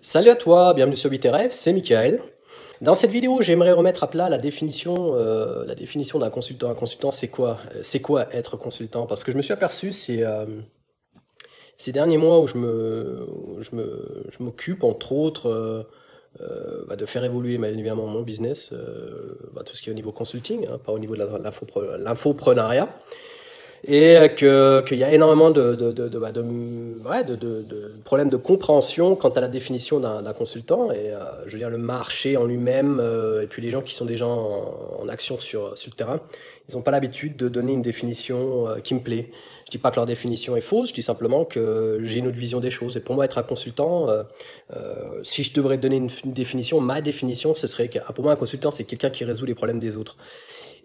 Salut à toi, bienvenue sur BTRF, c'est Michael. Dans cette vidéo, j'aimerais remettre à plat la définition d'un consultant. Un consultant, c'est quoi? C'est quoi être consultant? Parce que je me suis aperçu ces derniers mois où je m'occupe, entre autres, de faire évoluer évidemment mon business, tout ce qui est au niveau consulting, hein, pas au niveau de l'infoprenariat. Et qu'il y a énormément de problèmes de compréhension quant à la définition d'un consultant. Et je veux dire, le marché en lui-même, et puis les gens qui sont déjà en action sur le terrain, ils n'ont pas l'habitude de donner une définition qui me plaît. Je dis pas que leur définition est fausse, je dis simplement que j'ai une autre vision des choses. Et pour moi, être un consultant, si je devrais donner une définition, ma définition, ce serait que pour moi, un consultant, c'est quelqu'un qui résout les problèmes des autres.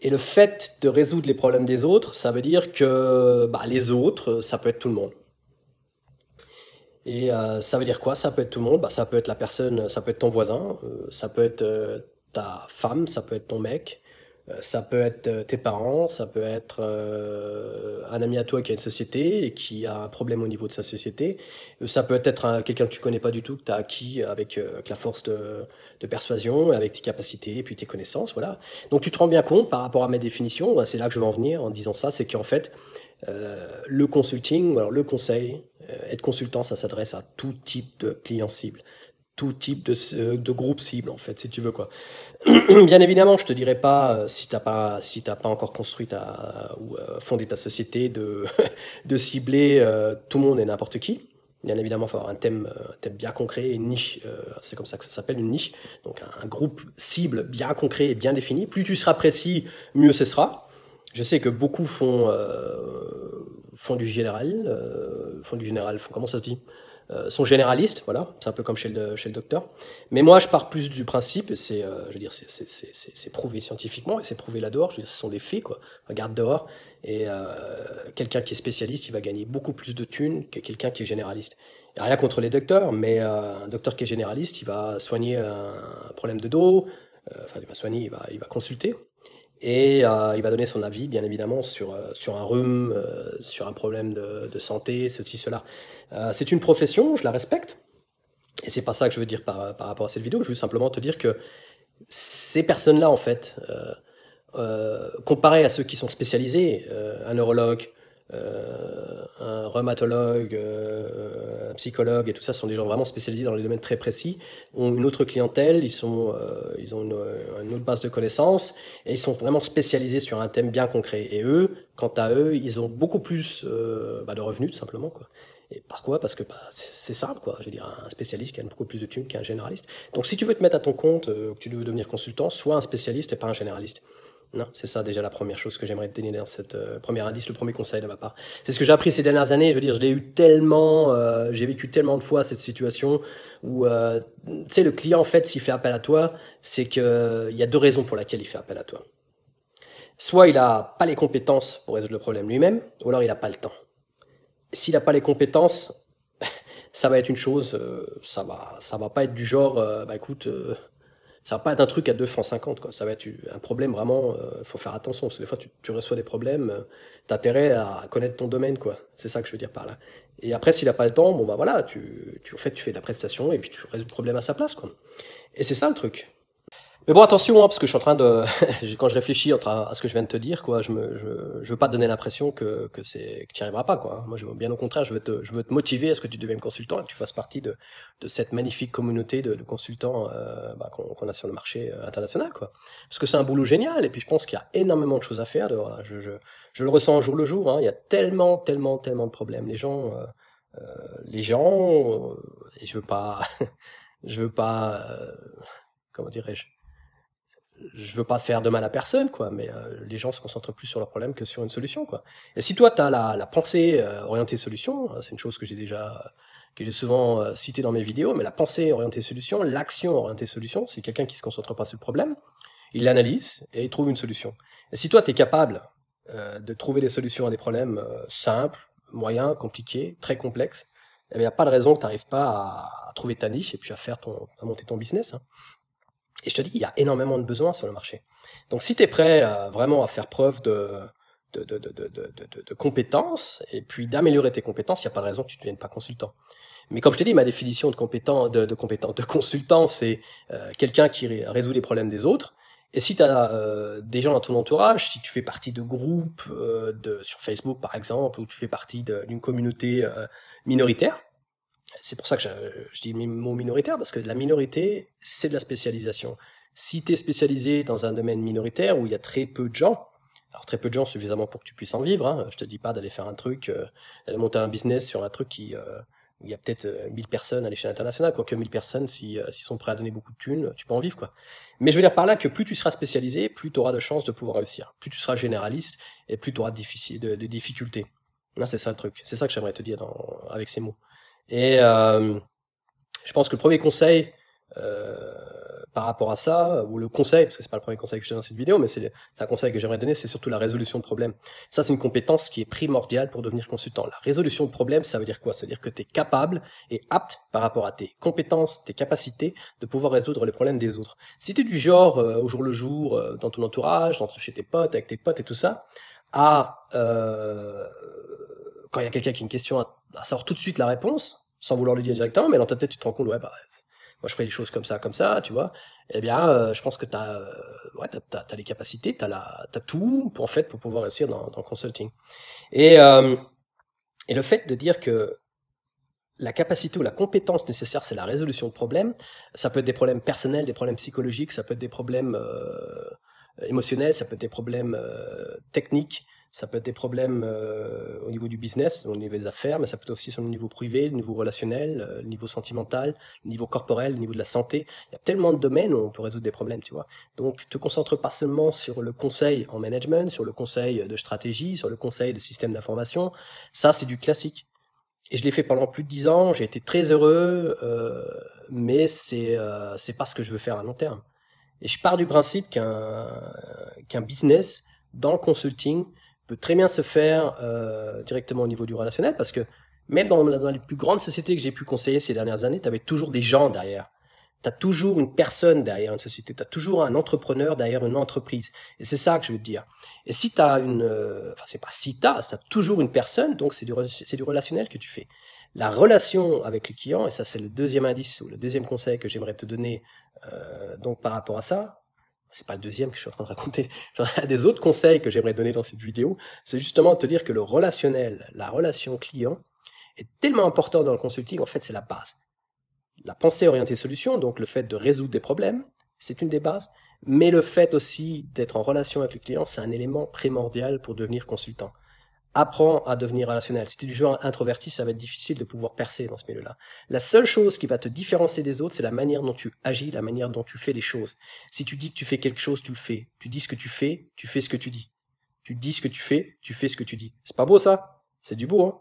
Et le fait de résoudre les problèmes des autres, ça veut dire que les autres, ça peut être tout le monde. Et ça veut dire quoi? Ça peut être tout le monde. Ça peut être la personne, ça peut être ton voisin, ça peut être ta femme, ça peut être ton mec, ça peut être tes parents, ça peut être un ami à toi qui a une société et qui a un problème au niveau de sa société. Ça peut être quelqu'un que tu connais pas du tout, que tu as acquis avec la force de persuasion, avec tes capacités et puis tes connaissances, voilà. Donc tu te rends bien compte par rapport à mes définitions, c'est là que je veux en venir en disant ça, c'est qu'en fait, le consulting, alors le conseil, être consultant, ça s'adresse à tout type de client cible, tout type de groupe cible en fait, si tu veux quoi. Bien évidemment, je te dirais pas si t'as pas encore construit ou fondé ta société de cibler tout le monde et n'importe qui. Bien évidemment, il faut avoir un thème bien concret, une niche, c'est comme ça que ça s'appelle, une niche. Donc un groupe cible bien concret et bien défini. Plus tu seras précis, mieux ce sera. Je sais que beaucoup font du général, comment ça se dit? Sont généralistes, voilà, c'est un peu comme chez le docteur. Mais moi, je pars plus du principe, je veux dire, c'est prouvé scientifiquement et c'est prouvé là dehors. Je veux dire, ce sont des faits, quoi. Regarde dehors et quelqu'un qui est spécialiste, il va gagner beaucoup plus de thunes que quelqu'un qui est généraliste. Il n'y a rien contre les docteurs, mais un docteur qui est généraliste, il va soigner un problème de dos, il va soigner, il va consulter. Et il va donner son avis, bien évidemment, sur un rhume, sur un problème de santé, ceci, cela. C'est une profession, je la respecte. Et c'est pas ça que je veux dire par rapport à cette vidéo. Je veux simplement te dire que ces personnes-là, en fait, comparées à ceux qui sont spécialisés, un neurologue, un rhumatologue, un psychologue et tout ça sont des gens vraiment spécialisés dans des domaines très précis, ont une autre clientèle, ils ont une autre base de connaissances et ils sont vraiment spécialisés sur un thème bien concret. Et eux, quant à eux, ils ont beaucoup plus de revenus tout simplement quoi. Et par quoi? Parce que c'est simple quoi. Je veux dire, un spécialiste gagne beaucoup plus de thunes qu'un généraliste. Donc si tu veux te mettre à ton compte, que tu veux devenir consultant, sois un spécialiste et pas un généraliste. Non, c'est ça déjà la première chose que j'aimerais te donner dans cette premier indice, le premier conseil de ma part. C'est ce que j'ai appris ces dernières années. Je veux dire, je l'ai eu tellement, j'ai vécu tellement de fois cette situation où, tu sais, le client en fait, s'il fait appel à toi, c'est que il y a deux raisons pour lesquelles il fait appel à toi. Soit il a pas les compétences pour résoudre le problème lui-même, ou alors il a pas le temps. S'il a pas les compétences, ça va être une chose, ça va pas être du genre, écoute. Ça va pas être un truc à 2 francs 50, quoi. Ça va être un problème vraiment, faut faire attention, parce que des fois tu reçois des problèmes, t'as intérêt à connaître ton domaine, quoi. C'est ça que je veux dire par là. Et après, s'il a pas le temps, bon voilà, en fait, tu fais de la prestation et puis tu résous le problème à sa place, quoi. Et c'est ça le truc. Mais bon, attention, hein, parce que je suis en train de, quand je réfléchis à ce que je viens de te dire, quoi, je veux pas te donner l'impression que tu n'y arriveras pas, quoi. Moi, bien au contraire, je veux te motiver à ce que tu deviennes consultant et que tu fasses partie de cette magnifique communauté de consultants, qu'on a sur le marché international, quoi. Parce que c'est un boulot génial, et puis je pense qu'il y a énormément de choses à faire dehors, hein. Je le ressens au jour le jour, hein. Il y a tellement de problèmes. Et je veux pas, comment dirais-je? Je veux pas faire de mal à personne, quoi, mais les gens se concentrent plus sur leurs problèmes que sur une solution, quoi. Et si toi, tu as la pensée orientée solution, c'est une chose que j'ai souvent citée dans mes vidéos, mais la pensée orientée solution, l'action orientée solution, c'est quelqu'un qui se concentre pas sur le problème, il l'analyse et il trouve une solution. Et si toi, tu es capable de trouver des solutions à des problèmes simples, moyens, compliqués, très complexes, il n'y a pas de raison que tu n'arrives pas à trouver ta niche et puis à monter ton business, hein. Et je te dis, il y a énormément de besoins sur le marché. Donc si tu es prêt vraiment à faire preuve de compétences, et puis d'améliorer tes compétences, il n'y a pas de raison que tu ne deviennes pas consultant. Mais comme je t'ai dit, ma définition de consultant, c'est quelqu'un qui résout les problèmes des autres. Et si tu as des gens dans ton entourage, si tu fais partie de groupes sur Facebook par exemple, ou tu fais partie d'une communauté minoritaire, c'est pour ça que je dis le mot minoritaire, parce que la minorité, c'est de la spécialisation. Si tu es spécialisé dans un domaine minoritaire où il y a très peu de gens, alors très peu de gens suffisamment pour que tu puisses en vivre, hein, je te dis pas d'aller faire un truc, d'aller monter un business sur un truc où il y a peut-être 1000 personnes à l'échelle internationale, quoique 1000 personnes, s'ils sont prêts à donner beaucoup de thunes, tu peux en vivre, quoi. Mais je veux dire par là que plus tu seras spécialisé, plus tu auras de chances de pouvoir réussir. Plus tu seras généraliste, et plus tu auras de difficultés. Là, c'est ça le truc. C'est ça que j'aimerais te dire avec ces mots. Et je pense que le premier conseil par rapport à ça, ou le conseil, parce que c'est pas le premier conseil que je donne dans cette vidéo, mais c'est un conseil que j'aimerais donner, c'est surtout la résolution de problèmes. Ça, c'est une compétence qui est primordiale pour devenir consultant. La résolution de problèmes, ça veut dire quoi? Ça veut dire que tu es capable et apte par rapport à tes compétences, tes capacités, de pouvoir résoudre les problèmes des autres. Si tu es du genre, au jour le jour, dans ton entourage, chez tes potes, avec tes potes et tout ça, quand il y a quelqu'un qui a une question, à savoir tout de suite la réponse, sans vouloir le dire directement, mais dans ta tête, tu te rends compte, ouais, bah, moi je fais les choses comme ça, tu vois. Eh bien, je pense que t'as les capacités, t'as tout pour pouvoir réussir dans le consulting. Et le fait de dire que la capacité ou la compétence nécessaire, c'est la résolution de problèmes. Ça peut être des problèmes personnels, des problèmes psychologiques, ça peut être des problèmes émotionnels, ça peut être des problèmes techniques. Ça peut être des problèmes au niveau du business, au niveau des affaires, mais ça peut être aussi sur le niveau privé, le niveau relationnel, le niveau sentimental, le niveau corporel, le niveau de la santé. Il y a tellement de domaines où on peut résoudre des problèmes, tu vois. Donc, te concentre pas seulement sur le conseil en management, sur le conseil de stratégie, sur le conseil de système d'information. Ça, c'est du classique. Et je l'ai fait pendant plus de 10 ans, j'ai été très heureux, mais c'est pas ce que je veux faire à long terme. Et je pars du principe qu'un business dans le consulting peut très bien se faire directement au niveau du relationnel, parce que même dans les plus grandes sociétés que j'ai pu conseiller ces dernières années, tu avais toujours des gens derrière. Tu as toujours une personne derrière une société, tu as toujours un entrepreneur derrière une entreprise. Et c'est ça que je veux te dire. Et si tu as c'est pas si tu as toujours une personne, donc c'est du relationnel que tu fais. La relation avec le client, et ça c'est le deuxième indice ou le deuxième conseil que j'aimerais te donner donc par rapport à ça, c'est pas le deuxième que je suis en train de raconter, j'en ai des autres conseils que j'aimerais donner dans cette vidéo, c'est justement te dire que le relationnel, la relation client, est tellement important dans le consulting, en fait c'est la base. La pensée orientée solution, donc le fait de résoudre des problèmes, c'est une des bases, mais le fait aussi d'être en relation avec le client, c'est un élément primordial pour devenir consultant. Apprends à devenir relationnel. Si tu es du genre introverti, ça va être difficile de pouvoir percer dans ce milieu-là. La seule chose qui va te différencier des autres, c'est la manière dont tu agis, la manière dont tu fais les choses. Si tu dis que tu fais quelque chose, tu le fais. Tu dis ce que tu fais ce que tu dis. Tu dis ce que tu fais ce que tu dis. C'est pas beau ça? C'est du beau, hein?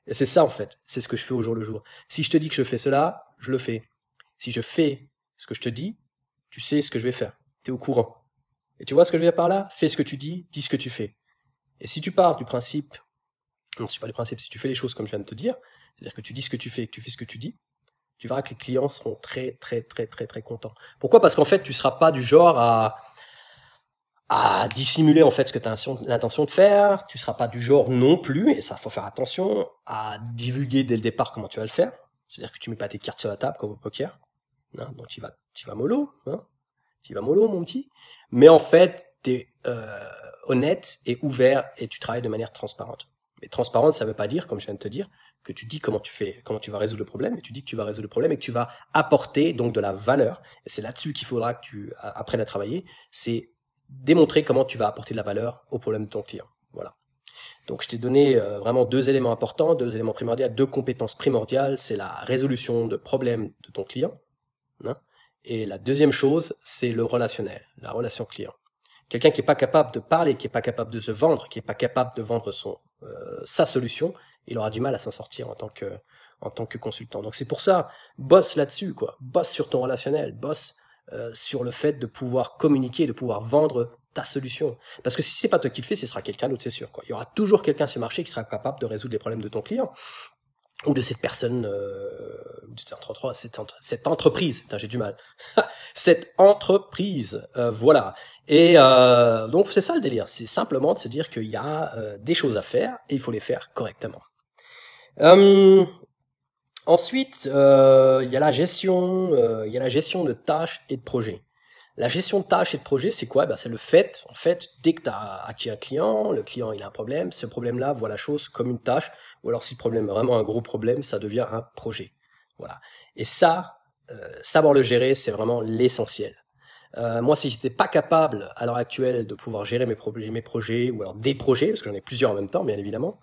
Et c'est ça en fait. C'est ce que je fais au jour le jour. Si je te dis que je fais cela, je le fais. Si je fais ce que je te dis, tu sais ce que je vais faire. Tu es au courant. Et tu vois ce que je veux dire par là? Fais ce que tu dis ce que tu fais. Et si tu pars du principe, non, si tu fais les choses comme je viens de te dire, c'est-à-dire que tu dis ce que tu fais et que tu fais ce que tu dis, tu verras que les clients seront très contents. Pourquoi? Parce qu'en fait, tu seras pas du genre à dissimuler en fait ce que tu as l'intention de faire, tu seras pas du genre non plus, et ça faut faire attention, à divulguer dès le départ comment tu vas le faire. C'est-à-dire que tu mets pas tes cartes sur la table comme au poker. Non, donc tu vas mollo, hein. Tu vas mollo, mon petit. Mais en fait, t'es honnête et ouvert et tu travailles de manière transparente. Mais transparente, ça veut pas dire, comme je viens de te dire, que tu dis comment tu vas résoudre le problème, mais tu dis que tu vas résoudre le problème et que tu vas apporter donc de la valeur. Et c'est là-dessus qu'il faudra que tu apprennes à travailler. C'est démontrer comment tu vas apporter de la valeur au problème de ton client. Voilà. Donc je t'ai donné vraiment deux éléments importants, deux éléments primordiaux, deux compétences primordiales. C'est la résolution de problèmes de ton client, hein, et la deuxième chose, c'est le relationnel, la relation client. Quelqu'un qui n'est pas capable de parler, qui n'est pas capable de se vendre, qui n'est pas capable de vendre sa solution, il aura du mal à s'en sortir en tant que consultant. Donc c'est pour ça, bosse là-dessus, quoi. Bosse sur ton relationnel, bosse sur le fait de pouvoir communiquer, de pouvoir vendre ta solution. Parce que si c'est pas toi qui le fais, ce sera quelqu'un d'autre, c'est sûr, quoi. Il y aura toujours quelqu'un sur le marché qui sera capable de résoudre les problèmes de ton client ou de cette personne, cette entreprise. Putain, j'ai du mal. Cette entreprise, voilà. Et donc c'est ça le délire, c'est simplement de se dire qu'il y a des choses à faire et il faut les faire correctement. Ensuite, il y a la gestion, de tâches et de projets. La gestion de tâches et de projets, c'est quoi? C'est le fait, en fait, dès que tu as acquis un client, le client il a un problème, ce problème-là voit la chose comme une tâche, ou alors si le problème est vraiment un gros problème, ça devient un projet. Voilà. Et ça, savoir le gérer, c'est vraiment l'essentiel. Moi, si j'étais pas capable à l'heure actuelle de pouvoir gérer mes projets, ou alors des projets, parce que j'en ai plusieurs en même temps, bien évidemment,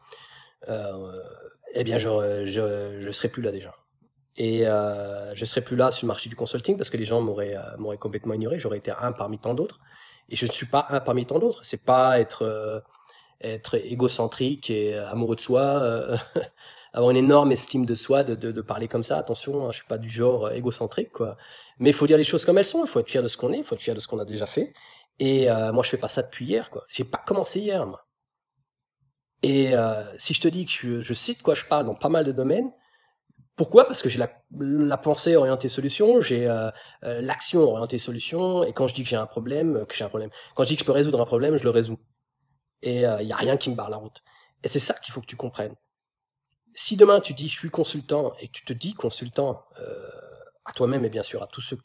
euh, eh bien, je serais plus là déjà. Et je serais plus là sur le marché du consulting parce que les gens m'auraient complètement ignoré. J'aurais été un parmi tant d'autres. Et je ne suis pas un parmi tant d'autres. C'est pas être égocentrique et amoureux de soi, avoir une énorme estime de soi, de parler comme ça. Attention, hein, je suis pas du genre égocentrique, quoi. Mais il faut dire les choses comme elles sont. Il faut être fier de ce qu'on est. Il faut être fier de ce qu'on a déjà fait. Et moi, je fais pas ça depuis hier, quoi. J'ai pas commencé hier, moi. Et si je te dis que je sais de quoi je parle dans pas mal de domaines, pourquoi? Parce que j'ai la pensée orientée solution, j'ai l'action orientée solution, et quand je dis que j'ai un problème, que j'ai un problème. Quand je dis que je peux résoudre un problème, je le résous. Et il y a rien qui me barre la route. Et c'est ça qu'il faut que tu comprennes. Si demain tu dis je suis consultant et que tu te dis consultant à toi-même et bien sûr à tous ceux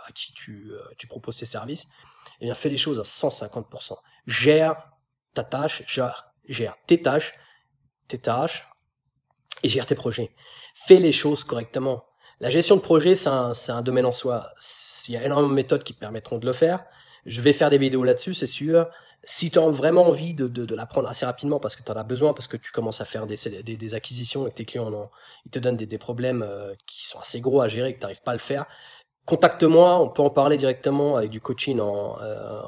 à qui tu proposes ces services, eh bien fais les choses à 150%. Gère ta tâche, gère tes tâches et gère tes projets. Fais les choses correctement. La gestion de projet, c'est un domaine en soi. Il y a énormément de méthodes qui permettront de le faire. Je vais faire des vidéos là-dessus, c'est sûr. Si tu as vraiment envie de l'apprendre assez rapidement parce que tu en as besoin, parce que tu commences à faire des acquisitions et que tes clients ils te donnent des problèmes qui sont assez gros à gérer et que tu n'arrives pas à le faire, contacte-moi, on peut en parler directement avec du coaching en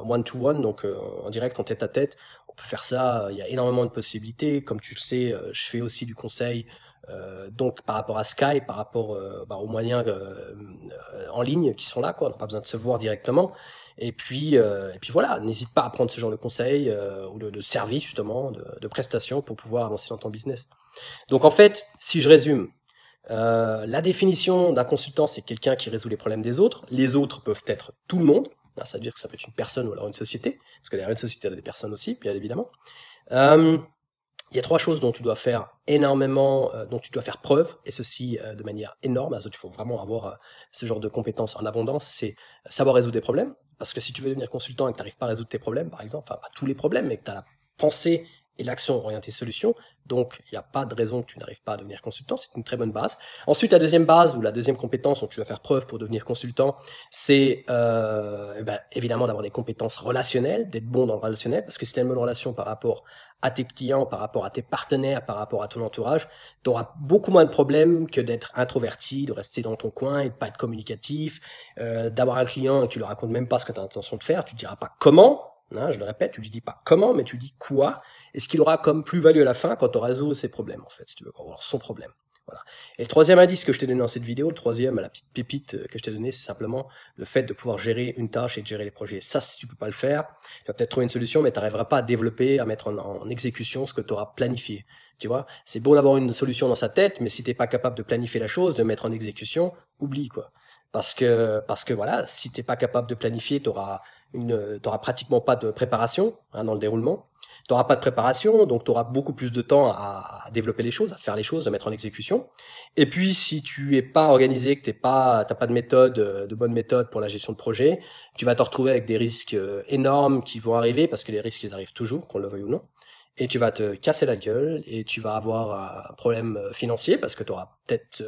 one-to-one, donc en direct, en tête-à-tête. On peut faire ça, il y a énormément de possibilités. Comme tu le sais, je fais aussi du conseil, donc par rapport à Skype, par rapport aux moyens en ligne qui sont là, quoi. On n'a pas besoin de se voir directement. Et puis voilà, n'hésite pas à prendre ce genre de conseils ou de services justement, de prestations pour pouvoir avancer dans ton business. Donc en fait, si je résume, la définition d'un consultant, c'est quelqu'un qui résout les problèmes des autres. Les autres peuvent être tout le monde. Ça veut dire que ça peut être une personne ou alors une société, parce que derrière une société, il y a des personnes aussi, bien évidemment. Il y a 3 choses dont tu dois faire énormément, dont tu dois faire preuve, et ceci de manière énorme. Il faut vraiment avoir ce genre de compétences en abondance. C'est savoir résoudre des problèmes, parce que si tu veux devenir consultant et que tu n'arrives pas à résoudre tes problèmes, par exemple, enfin pas tous les problèmes, mais que tu as la pensée et l'action orientée solution, donc il n'y a pas de raison que tu n'arrives pas à devenir consultant, c'est une très bonne base. Ensuite, la deuxième base ou la deuxième compétence dont tu dois faire preuve pour devenir consultant, c'est évidemment d'avoir des compétences relationnelles, d'être bon dans le relationnel, parce que si tu as une bonne relation par rapport à tes clients, par rapport à tes partenaires, par rapport à ton entourage, tu auras beaucoup moins de problèmes que d'être introverti, de rester dans ton coin et de pas être communicatif, d'avoir un client et tu lui racontes même pas ce que tu as l'intention de faire, tu ne diras pas comment. Hein, je le répète, tu lui dis pas comment, mais tu dis quoi, et ce qu'il aura comme plus-value à la fin quand tu auras résolu ses problèmes, en fait, si tu veux, avoir son problème. Voilà. Et le troisième indice que je t'ai donné dans cette vidéo, le troisième, la petite pépite que je t'ai donné, c'est simplement le fait de pouvoir gérer une tâche et de gérer les projets. Ça, si tu peux pas le faire, tu vas peut-être trouver une solution, mais tu n'arriveras pas à développer, à mettre en exécution ce que tu auras planifié. Tu vois, c'est beau d'avoir une solution dans sa tête, mais si t'es pas capable de planifier la chose, de mettre en exécution, oublie, quoi. Parce que voilà, si t'es pas capable de planifier, t'auras pratiquement pas de préparation dans le déroulement. T'auras pas de préparation, donc t'auras beaucoup plus de temps à développer les choses, à faire les choses, à mettre en exécution. Et puis, si tu es pas organisé, que t'as pas de méthode, de bonne méthode pour la gestion de projet, tu vas te retrouver avec des risques énormes qui vont arriver, parce que les risques, ils arrivent toujours, qu'on le veuille ou non. Et tu vas te casser la gueule, et tu vas avoir un problème financier, parce que tu auras peut-être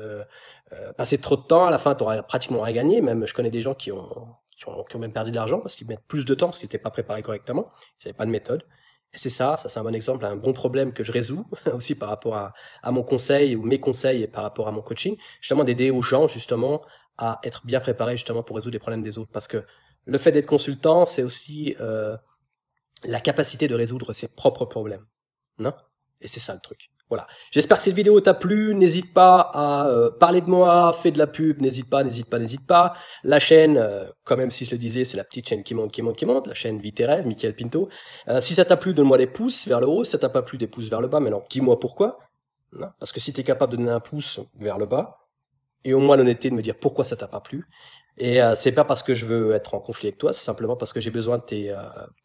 passé trop de temps, à la fin, tu auras pratiquement rien gagné. Même, je connais des gens qui ont même perdu de l'argent, parce qu'ils mettent plus de temps, parce qu'ils n'étaient pas préparés correctement, ils n'avaient pas de méthode. Et c'est ça c'est un bon exemple, un bon problème que je résous, aussi par rapport à mon conseil, ou mes conseils, et par rapport à mon coaching, justement d'aider aux gens, justement, à être bien préparés, justement, pour résoudre les problèmes des autres. Parce que le fait d'être consultant, c'est aussi la capacité de résoudre ses propres problèmes. Non? Et c'est ça le truc. Voilà. J'espère que cette vidéo t'a plu. N'hésite pas à parler de moi, fais de la pub, n'hésite pas. La chaîne, quand même si je le disais, c'est la petite chaîne qui monte, la chaîne Vie tes rêves, Michael Pinto. Si ça t'a plu, donne-moi des pouces vers le haut. Si ça t'a pas plu, des pouces vers le bas. Mais alors, dis-moi pourquoi. Non? Parce que si t'es capable de donner un pouce vers le bas, et au moins l'honnêteté de me dire pourquoi ça t'a pas plu, et c'est pas parce que je veux être en conflit avec toi, c'est simplement parce que j'ai besoin de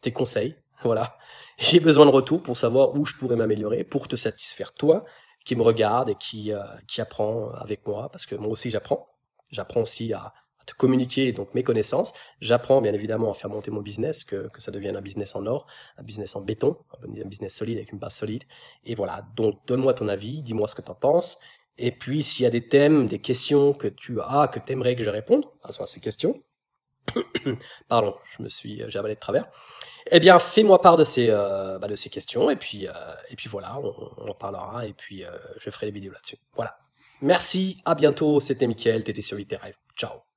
tes conseils. Voilà. J'ai besoin de retour pour savoir où je pourrais m'améliorer, pour te satisfaire toi, qui me regarde et qui apprend avec moi, parce que moi aussi j'apprends. J'apprends aussi à te communiquer donc mes connaissances. J'apprends bien évidemment à faire monter mon business, que ça devienne un business en or, un business en béton, un business solide avec une base solide. Et voilà, donc donne-moi ton avis, dis-moi ce que tu en penses. Et puis s'il y a des thèmes, des questions que tu as, que tu aimerais que je réponde à ces questions, pardon, j'ai avalé de travers. Eh bien, fais-moi part de ces questions et puis voilà, on en parlera et puis je ferai des vidéos là-dessus. Voilà. Merci, à bientôt. C'était Mickaël, t'étais sur Vite tes rêves. Ciao.